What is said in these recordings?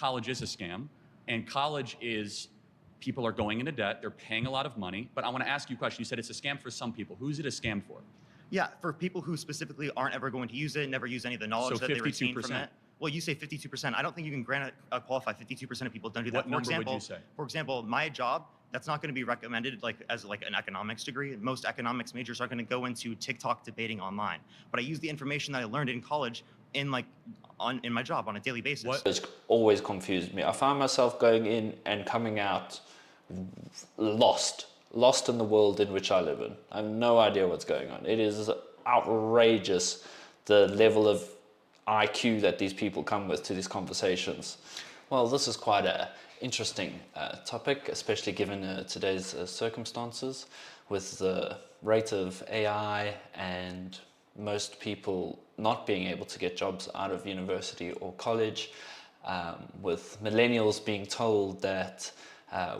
college is a scam, and college is people are going into debt, they're paying a lot of money. But I want to ask you a question. You said it's a scam for some people. Who's it a scam for? Yeah, for people who specifically aren't ever going to use it, never use any of the knowledge that they retain from it. Well, you say 52%. I don't think you can qualify 52% of people don't do that. What number would you say? For example, my job, that's not going to be recommended as an economics degree. Most economics majors are going to go into TikTok debating online. But I use the information that I learned in college in my job on a daily basis. It's always confused me. I find myself going in and coming out lost in the world in which I live in. I have no idea what's going on. It is outrageous, the level of IQ that these people come with to these conversations. Well, this is quite an interesting topic, especially given today's circumstances with the rate of AI and most people not being able to get jobs out of university or college, with millennials being told that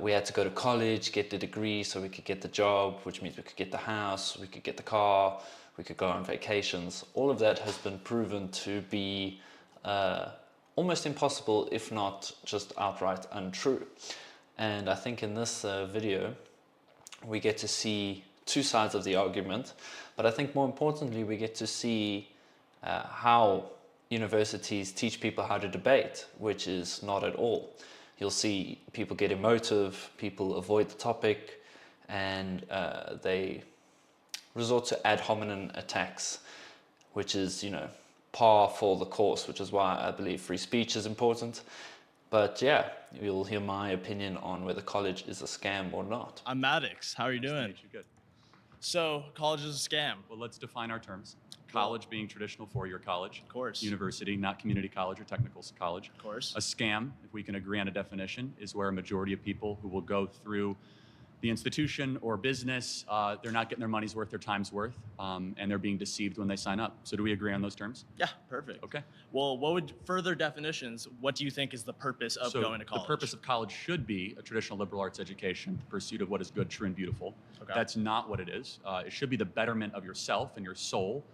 we had to go to college, get the degree so we could get the job, which means we could get the house, we could get the car, we could go on vacations. All of that has been proven to be almost impossible, if not just outright untrue. And I think in this video, we get to see two sides of the argument, but I think more importantly, we get to see how universities teach people how to debate, which is not at all. You'll see people get emotive, people avoid the topic, and they resort to ad hominem attacks, which is, par for the course, which is why I believe free speech is important. But yeah, you'll hear my opinion on whether college is a scam or not. I'm Maddox. How are you doing? Good. So, college is a scam. Well, let's define our terms. College being traditional four-year college. Of course. University, not community college or technical college. Of course. A scam, if we can agree on a definition, is where a majority of people who will go through the institution or business, they're not getting their money's worth, their time's worth, and they're being deceived when they sign up. So do we agree on those terms? Yeah, perfect. Okay. Well, what would further definitions, what do you think is the purpose of going to college? The purpose of college should be a traditional liberal arts education, the pursuit of what is good, true, and beautiful. Okay. That's not what it is. It should be the betterment of yourself and your soul,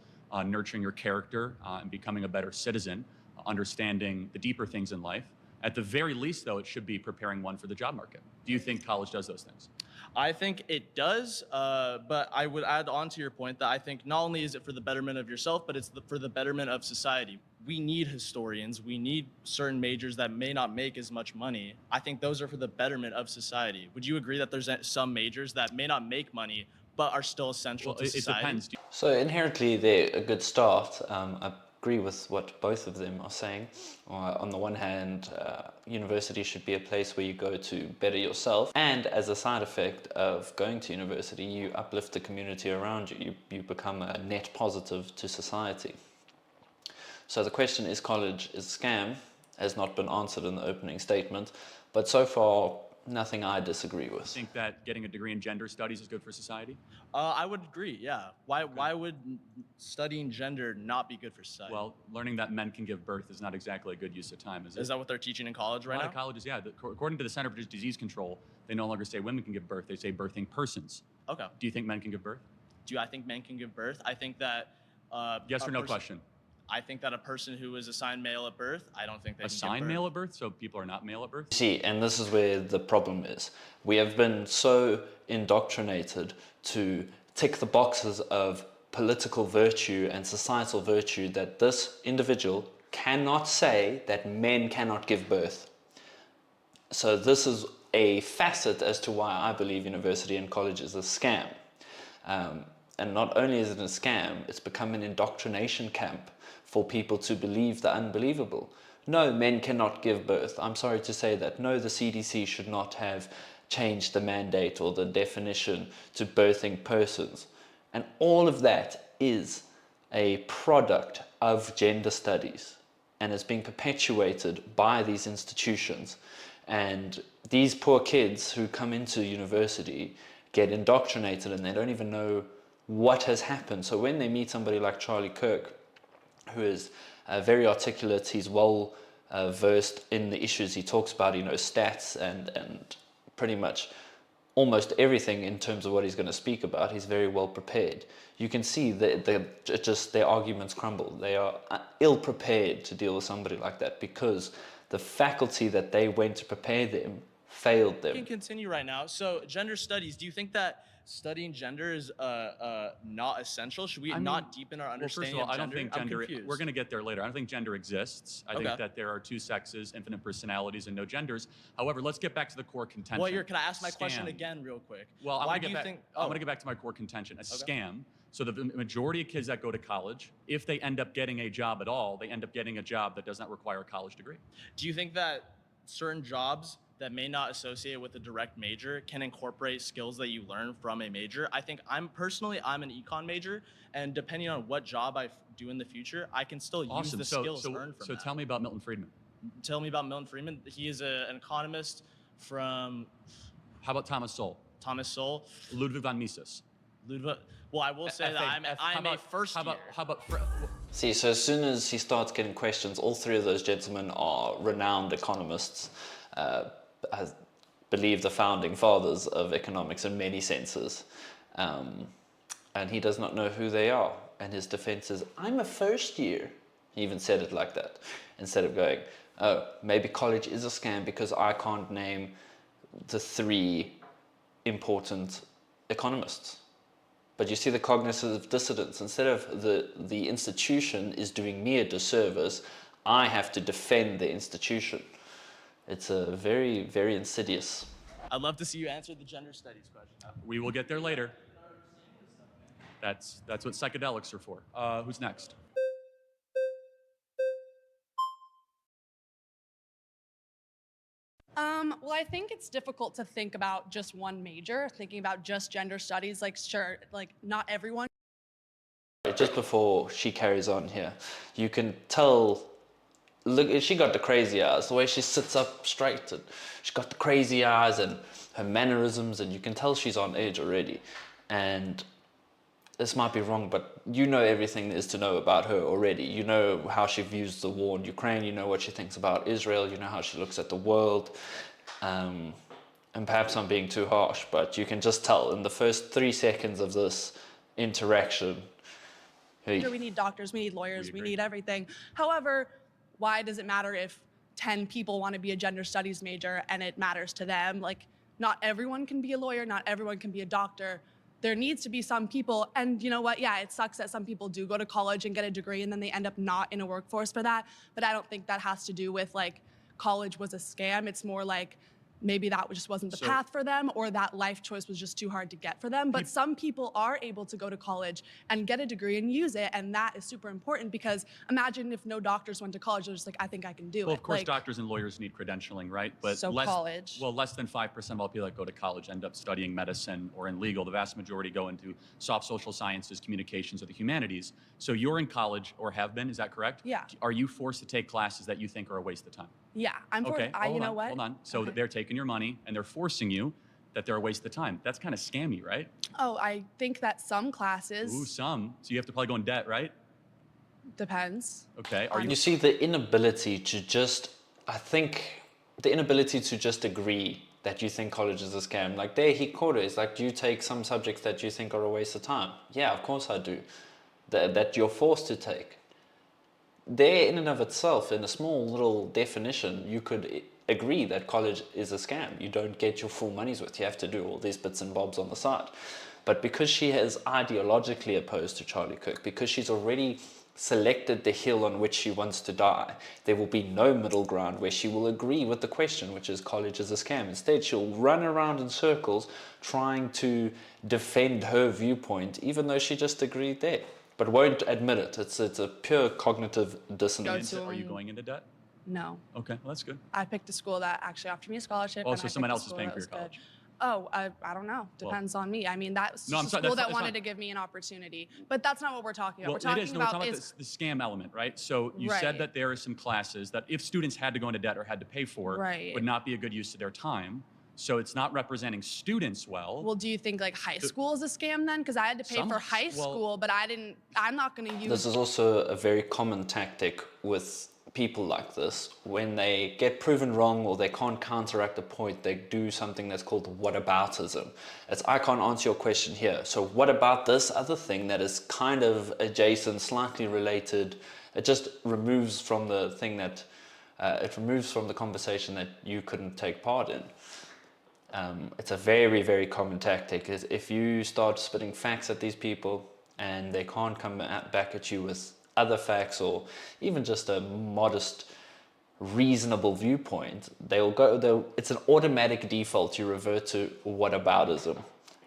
nurturing your character and becoming a better citizen, understanding the deeper things in life. At the very least, though, it should be preparing one for the job market. Do you think college does those things? I think it does, but I would add on to your point that I think not only is it for the betterment of yourself, but it's for the betterment of society. We need historians. We need certain majors that may not make as much money. I think those are for the betterment of society. Would you agree that there's some majors that may not make money, but are still essential to society? It depends. So inherently, they're a good start. I agree with what both of them are saying. On the one hand, university should be a place where you go to better yourself, and as a side effect of going to university, you uplift the community around you. You become a net positive to society. So the question, is college a scam, has not been answered in the opening statement, but so far, nothing I disagree with. Think that getting a degree in gender studies is good for society? I would agree, yeah. Why would studying gender not be good for society? Well, learning that men can give birth is not exactly a good use of time, is it? Is that what they're teaching in college right now? A lot of colleges, yeah. According to the Center for Disease Control, they no longer say women can give birth, they say birthing persons. Okay. Do you think men can give birth? Do I think men can give birth? I think that... yes or no question? I think that a person who is assigned male at birth, I don't think they can give birth. Assigned male at birth? So people are not male at birth? See, and this is where the problem is. We have been so indoctrinated to tick the boxes of political virtue and societal virtue that this individual cannot say that men cannot give birth. So this is a facet as to why I believe university and college is a scam. And not only is it a scam, it's become an indoctrination camp for people to believe the unbelievable. No, men cannot give birth. I'm sorry to say that. No, the CDC should not have changed the mandate or the definition to birthing persons. And all of that is a product of gender studies and is being perpetuated by these institutions. And these poor kids who come into university get indoctrinated and they don't even know what has happened. So when they meet somebody like Charlie Kirk, who is very articulate, he's well versed in the issues he talks about, he knows stats and pretty much almost everything in terms of what he's going to speak about. He's very well prepared. You can see that their arguments crumble. They are ill prepared to deal with somebody like that because the faculty that they went to prepare them failed We them. can continue right now. So gender studies, do you think that studying gender is not essential? Should we not deepen our Well, first of understanding all, of I don't gender? think I'm gender, confused. we're going to get there later. I don't think gender exists. I think Okay. that there are two sexes, infinite personalities, and no genders. However, let's get back to the core contention. Well, can I ask my question Scam. again real quick? Well, Why do you think? I'm going to get back to my core contention. A scam. So the majority of kids that go to college, if they end up getting a job at all, they end up getting a job that does not require a college degree. Do you think that certain jobs that may not associate with a direct major can incorporate skills that you learn from a major? I think I'm an econ major, and depending on what job I do in the future, I can still use Awesome. the skills learned from that. Tell me about Milton Friedman. Tell me about Milton Friedman. He is an economist from How about Thomas Sowell? Thomas Sowell. Ludwig von Mises. Ludwig. Well, I will say that I'm a first year. How about See, so as soon as he starts getting questions, all three of those gentlemen are renowned economists, I believe the founding fathers of economics in many senses. And he does not know who they are. And his defense is, I'm a first year. He even said it like that, instead of going, oh, maybe college is a scam because I can't name the three important economists. But you see the cognitive dissonance. Instead of the institution is doing me a disservice, I have to defend the institution. It's a very, very insidious. I'd love to see you answer the gender studies question. We will get there later. That's what psychedelics are for. Who's next? Well, I think it's difficult to think about just one major, thinking about just gender studies. Like, sure, like not everyone. Just before she carries on here, you can tell, look, she got the crazy eyes, the way she sits up straight, and she's got the crazy eyes and her mannerisms, and you can tell she's on edge already. And this might be wrong, but you know everything there is to know about her already. You know how she views the war in Ukraine, you know what she thinks about Israel, you know how she looks at the world. And perhaps I'm being too harsh, but you can just tell in the first 3 seconds of this interaction. Sure, we need doctors, we need lawyers, we need everything. However, why does it matter if 10 people want to be a gender studies major and it matters to them? Like, not everyone can be a lawyer, not everyone can be a doctor. There needs to be some people, and you know what? Yeah, it sucks that some people do go to college and get a degree and then they end up not in a workforce for that. But I don't think that has to do with like college was a scam. It's more like maybe that just wasn't the path for them, or that life choice was just too hard to get for them. But some people are able to go to college and get a degree and use it, and that is super important, because imagine if no doctors went to college, they're just like, I think I can do it. Well, of course, like, doctors and lawyers need credentialing, right? But So college. Well, less than 5% of all people that go to college end up studying medicine or in legal. The vast majority go into soft social sciences, communications, or the humanities. So you're in college, or have been, is that correct? Yeah. Are you forced to take classes that you think are a waste of time? Yeah, I'm for, Okay, you know what? Hold on. So Okay. they're taking your money and they're forcing you that they're a waste of time. That's kind of scammy, right? Oh, I think that some classes, Ooh, some. So you have to probably go in debt, right? depends. Okay. Are You you? see the inability to just, I think, the inability to just agree that you think college is a scam. Like there, he quoted, it's like, do you take some subjects that you think are a waste of time? Yeah, of course I do. That you're forced to take. There in and of itself, in a small little definition, you could agree that college is a scam. You don't get your full money's worth. You have to do all these bits and bobs on the side. But because she is ideologically opposed to Charlie Kirk, because she's already selected the hill on which she wants to die, there will be no middle ground where she will agree with the question, which is college is a scam. Instead, she'll run around in circles trying to defend her viewpoint, even though she just agreed there, but won't admit it. It's a pure cognitive dissonance. to Are you them. going into debt? No. Okay, well, that's good. I picked a school that actually offered me a scholarship. Oh, and so I someone picked a else is school paying that for your was good. college. Oh, I don't know. Depends on me. I mean, that's No, I'm a sorry, school that's that fine. wanted to give me an opportunity. But that's not what we're talking about. Well, We're talking it is. No, we're about talking about the scam element, right? So you said Right. that there are some classes that if students had to go into debt or had to pay for, Right. would not be a good use of their time. So it's not representing students well. Well, do you think like high school is a scam then? Because I had to pay Some- for high well- school, but I'm not going to use. This is also a very common tactic with people like this. When they get proven wrong or they can't counteract a point, they do something that's called whataboutism. It's, I can't answer your question here, so what about this other thing that is kind of adjacent, slightly related? It just removes from the thing that It removes from the conversation that you couldn't take part in. It's a very, very common tactic. Is if you start spitting facts at these people and they can't come back at you with other facts or even just a modest, reasonable viewpoint, it's an automatic default. You revert to whataboutism.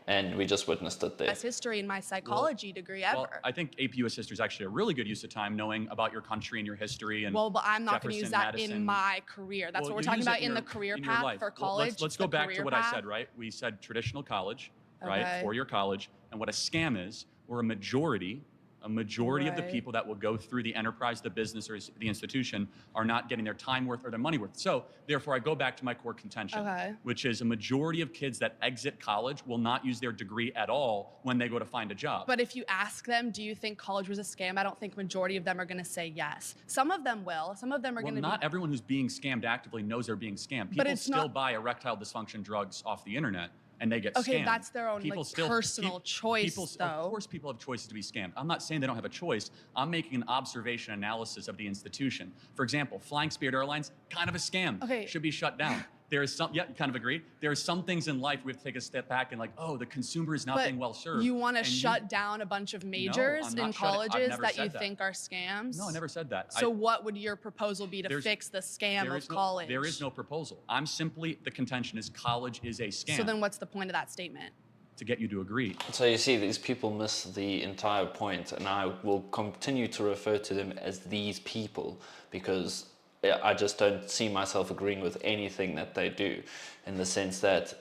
And we just witnessed it there. Best history in my psychology degree ever. Well, I think AP US history is actually a really good use of time, knowing about your country and your history. And well, but I'm not going to use that Madison. in my career. That's Well, what we're you talking use it about in the your- career in your path life. for Well, college. let's the go back to career what path. I said, right? We said traditional college, right? Okay. Four-year college. And what a scam is, or a majority of the Right. people that will go through the enterprise, the business, or the institution are not getting their time worth or their money worth. So therefore, I go back to my core contention, Okay. which is a majority of kids that exit college will not use their degree at all when they go to find a job. But if you ask them, do you think college was a scam? I don't think majority of them are going to say yes. Some of them will. Some of them are Well, going to not be. everyone who's being scammed actively knows they're being scammed. But People it's still not- buy erectile dysfunction drugs off the internet and they get Okay, scammed. that's their own, like, personal choice, though. Of course people have choices to be scammed. I'm not saying they don't have a choice. I'm making an observation analysis of the institution. For example, flying Spirit Airlines, kind of a scam. Okay. Should be shut down. There is some, yeah, you kind of agree. There are some things in life we have to take a step back and like, oh, the consumer is not But being well served. you want to And shut down a bunch of majors I'm in not shutting- I've colleges never that you said that. think are scams? No, I never said that. So what would your proposal be to There's- fix the scam There of is no- college? There is no proposal. I'm simply, the contention is college is a scam. So then what's the point of that statement? To get you to agree. So you see, these people miss the entire point, and I will continue to refer to them as these people because I just don't see myself agreeing with anything that they do, in the sense that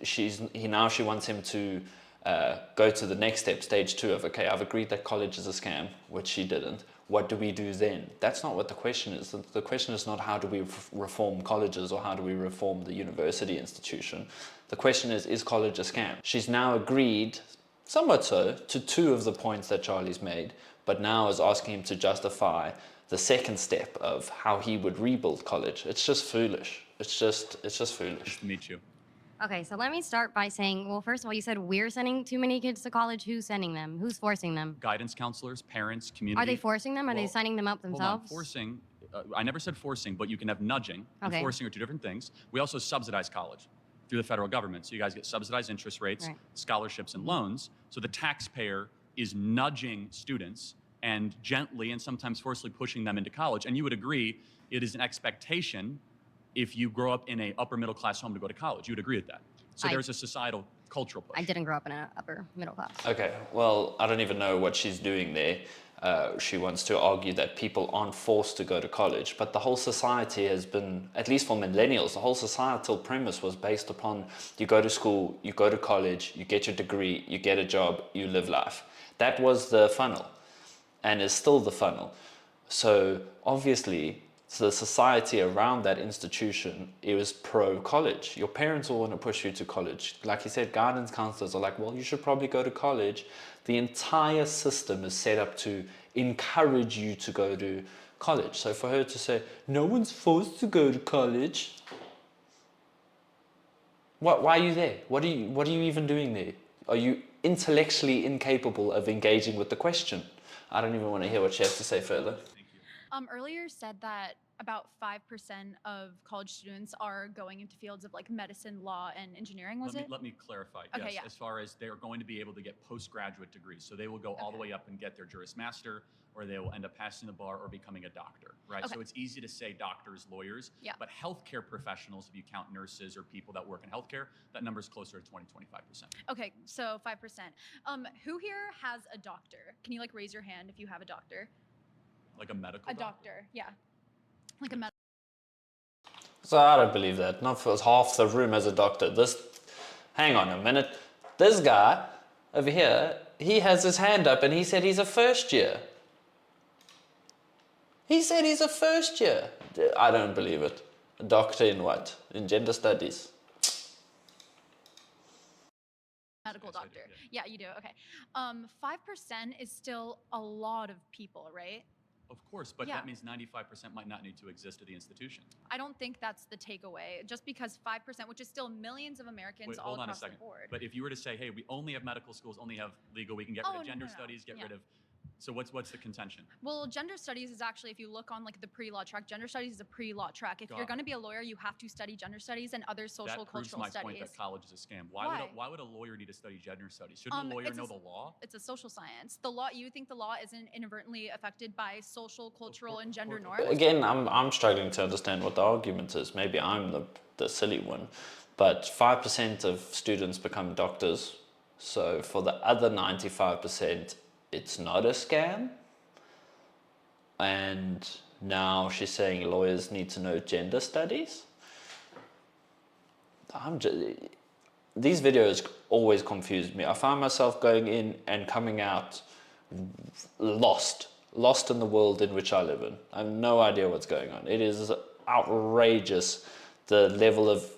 she wants him to go to the next step, stage 2 of, okay, I've agreed that college is a scam, which she didn't. What do we do then? That's not what the question is. The question is not how do we reform colleges or how do we reform the university institution. The question is college a scam? She's now agreed, somewhat so, to 2 of the points that Charlie's made, but now is asking him to justify the second step of how he would rebuild college. It's just foolish. It's just foolish. Nice to meet you. Okay, so let me start by saying, well, first of all, you said we're sending too many kids to college. Who's sending them? Who's forcing them? Guidance counselors, parents, community. Are they forcing them? Are they Well, signing them up Hold on. themselves? Forcing, I never said forcing, but you can have nudging. And Okay. forcing are 2 different things. We also subsidize college through the federal government. So you guys get subsidized interest rates, Right. scholarships, and loans. So the taxpayer is nudging students and gently and sometimes forcefully pushing them into college. And you would agree it is an expectation if you grow up in a upper middle class home to go to college. You would agree with that. So I- there's a societal cultural push. I didn't grow up in an upper middle class. Okay, well, I don't even know what she's doing there. She wants to argue that people aren't forced to go to college, but the whole society has been, at least for millennials, the whole societal premise was based upon you go to school, you go to college, you get your degree, you get a job, you live life. That was the funnel, and is still the funnel. So obviously, the society around that institution, it was pro-college. Your parents all want to push you to college. Like you said, guidance counselors are like, well, you should probably go to college. The entire system is set up to encourage you to go to college. So for her to say, no one's forced to go to college. Why are you there? What are you even doing there? Are you intellectually incapable of engaging with the question? I don't even want to hear what she has to say further. Earlier said that about 5% of college students are going into fields of like medicine, law, and engineering, was it? Let me clarify. Okay, Yes, yeah. as far as they're going to be able to get postgraduate degrees. So they will go all the way up and get their Juris Master, or they will end up passing the bar or becoming a doctor, right? Okay. So it's easy to say doctors, lawyers, Yeah. but healthcare professionals, if you count nurses or people that work in healthcare, that number is closer to 20-25%. Okay, so 5%. Who here has a doctor? Can you like raise your hand if you have a doctor? Like a medical A doctor, yeah. Like a medical. So I don't believe that. Not for half the room as a doctor. Hang on a minute. This guy over here, he has his hand up and he said he's a first year. He said he's a first year. I don't believe it. A doctor in what? In gender studies. Medical Yes, I do, doctor. Yeah, you do. Okay. 5% is still a lot of people, right? Of course, but Yeah. that means 95% might not need to exist at the institution. I don't think that's the takeaway. Just because 5%, which is still millions of Americans Wait, all hold on a across the second. board. But if you were to say, hey, we only have medical schools, only have legal, we can get rid Oh, of gender no. studies, get Yeah. rid of So what's the contention? Well, gender studies is actually, if you look on like the pre-law track, gender studies is a pre-law track. If Got you're it. going to be a lawyer, you have to study gender studies and other social That proves cultural my studies. point that college is a scam. Why? Why would a lawyer need to study gender studies? Shouldn't a lawyer It's know the law? It's a social science. The law, you think the law isn't inadvertently affected by social, cultural, and gender Of norms? Again, I'm struggling to understand what the argument is. Maybe I'm the silly one, but 5% of students become doctors. So for the other 95%, it's not a scam. And now she's saying lawyers need to know gender studies. These videos always confuse me. I find myself going in and coming out lost in the world in which I live in. I have no idea what's going on. It is outrageous, the level of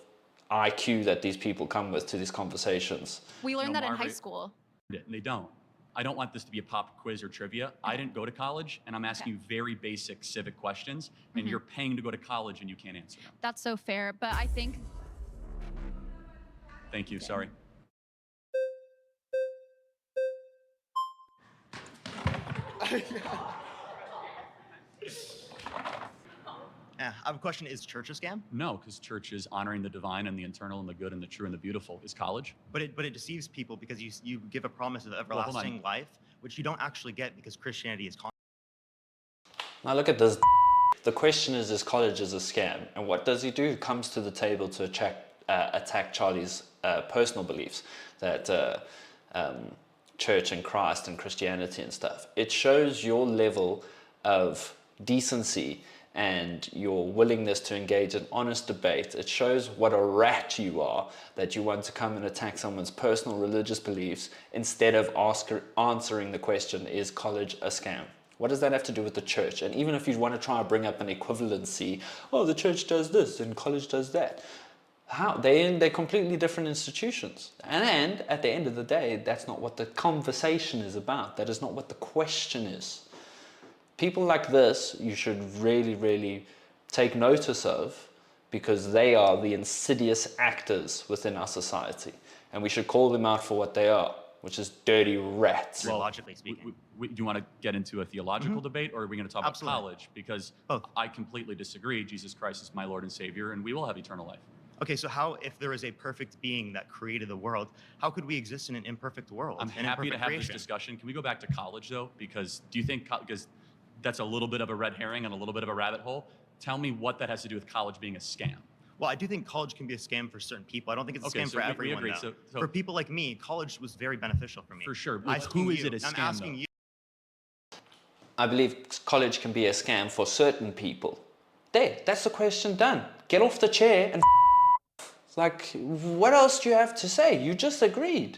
IQ that these people come with to these conversations. We learned No, that in high Margaret- school. And they don't. I don't want this to be a pop quiz or trivia. I didn't go to college, and I'm asking you very basic civic questions, and you're paying to go to college, and you can't answer them. That's so fair, but I think Thank you. Sorry. I have a question. Is church a scam? No, because church is honoring the divine and the eternal and the good and the true and the beautiful. Is college? But it deceives people because you give a promise of hold on. everlasting life, which you don't actually get because Christianity is Now look at this. The question is college a scam? And what does he do? He comes to the table to attack Charlie's personal beliefs, that church and Christ and Christianity and stuff. It shows your level of decency and your willingness to engage in honest debate. It shows what a rat you are, that you want to come and attack someone's personal religious beliefs instead of answering the question, is college a scam? What does that have to do with the church? And even if you want to try and bring up an equivalency, oh, the church does this and college does that. How? They're completely different institutions. And at the end of the day, that's not what the conversation is about. That is not what the question is. People like this, you should really, really take notice of, because they are the insidious actors within our society. And we should call them out for what they are, which is dirty rats. logically speaking. Do you want to get into a theological debate, or are we going to talk Absolutely. about college? Because Both. I completely disagree. Jesus Christ is my Lord and Savior, and we will have eternal life. Okay, so how, if there is a perfect being that created the world, how could we exist in an imperfect world? I'm an happy to imperfect have creation? this discussion. Can we go back to college, though? Because do you think, because that's a little bit of a red herring and a little bit of a rabbit hole. Tell me what that has to do with college being a scam. Well, I do think college can be a scam for certain people. I don't think it's a Okay, scam so for we everyone. agree. Though. So- for people like me, college was very beneficial for me. For sure. I'm Who is asking it a you- I'm scam, asking though? you. I believe college can be a scam for certain people. There, that's the question done. Get off the chair and like, what else do you have to say? You just agreed.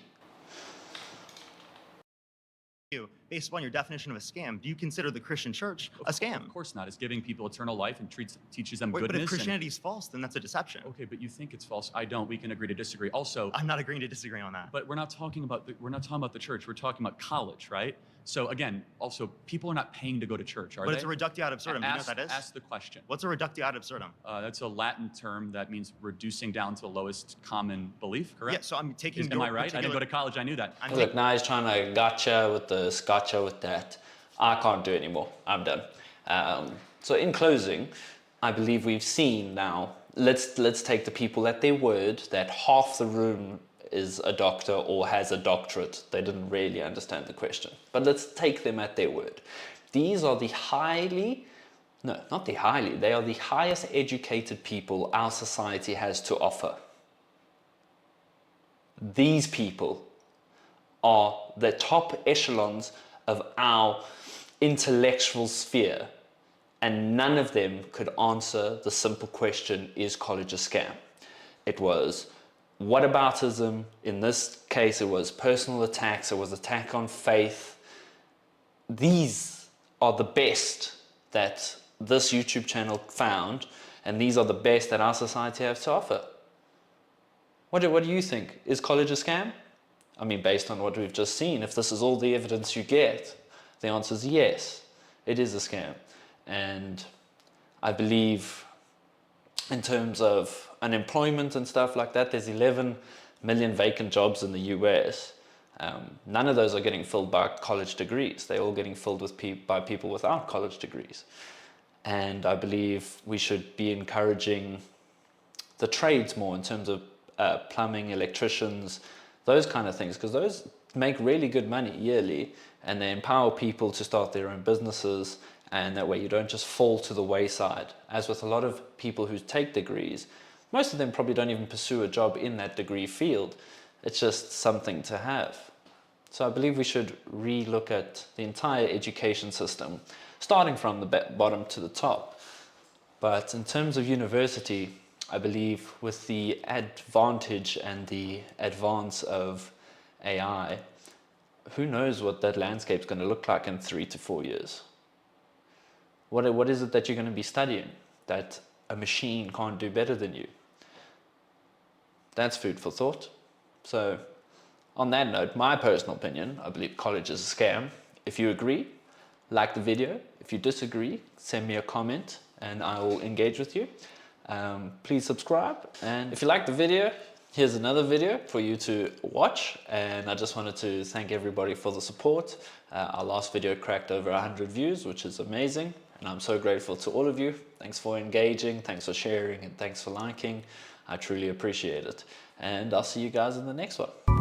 Based upon your definition of a scam, do you consider the Christian church a scam? Of course not. It's giving people eternal life and teaches them Wait, goodness. but if and- Christianity is false, then that's a deception. Okay, but you think it's false. I don't. We can agree to disagree. Also, I'm not agreeing to disagree on that. but we're not talking about the church. We're talking about college, right? So again, also, people are not paying to go to church, are But they? it's a reductio ad absurdum. Do you know what that is? Ask the question. What's a reductio ad absurdum? That's a Latin term that means reducing down to the lowest common belief, correct? Yeah, so I'm taking Am your I right? I didn't particular- go to college. I knew that. I'm Look, now he's trying to gotcha with this, gotcha with that. I can't do anymore. I'm done. So in closing, I believe we've seen now, let's take the people at their word that half the room is a doctor or has a doctorate. They didn't really understand the question. But let's take them at their word. These are they are the highest educated people our society has to offer. These people are the top echelons of our intellectual sphere, and none of them could answer the simple question, is college a scam? It was whataboutism. In this case, it was personal attacks, it was attack on faith. These are the best that this YouTube channel found, and these are the best that our society has to offer. What do you think? Is college a scam? I mean, based on what we've just seen, if this is all the evidence you get, the answer is yes, it is a scam. And I believe in terms of unemployment and stuff like that, there's 11 million vacant jobs in the US. None of those are getting filled by college degrees. They're all getting filled with by people without college degrees. And I believe we should be encouraging the trades more in terms of plumbing, electricians, those kind of things, because those make really good money yearly, and they empower people to start their own businesses, and that way you don't just fall to the wayside. As with a lot of people who take degrees, most of them probably don't even pursue a job in that degree field. It's just something to have. So I believe we should re-look at the entire education system, starting from the bottom to the top. But in terms of university, I believe with the advantage and the advance of AI, who knows what that landscape's going to look like in 3 to 4 years? What is it that you're going to be studying that a machine can't do better than you? That's food for thought. So on that note, my personal opinion, I believe college is a scam. If you agree, like the video. If you disagree, send me a comment and I will engage with you. Please subscribe, and if you like the video, here's another video for you to watch. And I just wanted to thank everybody for the support. Our last video cracked over 100 views, which is amazing, and I'm so grateful to all of you. Thanks for engaging, thanks for sharing, and thanks for liking. I truly appreciate it, and I'll see you guys in the next one.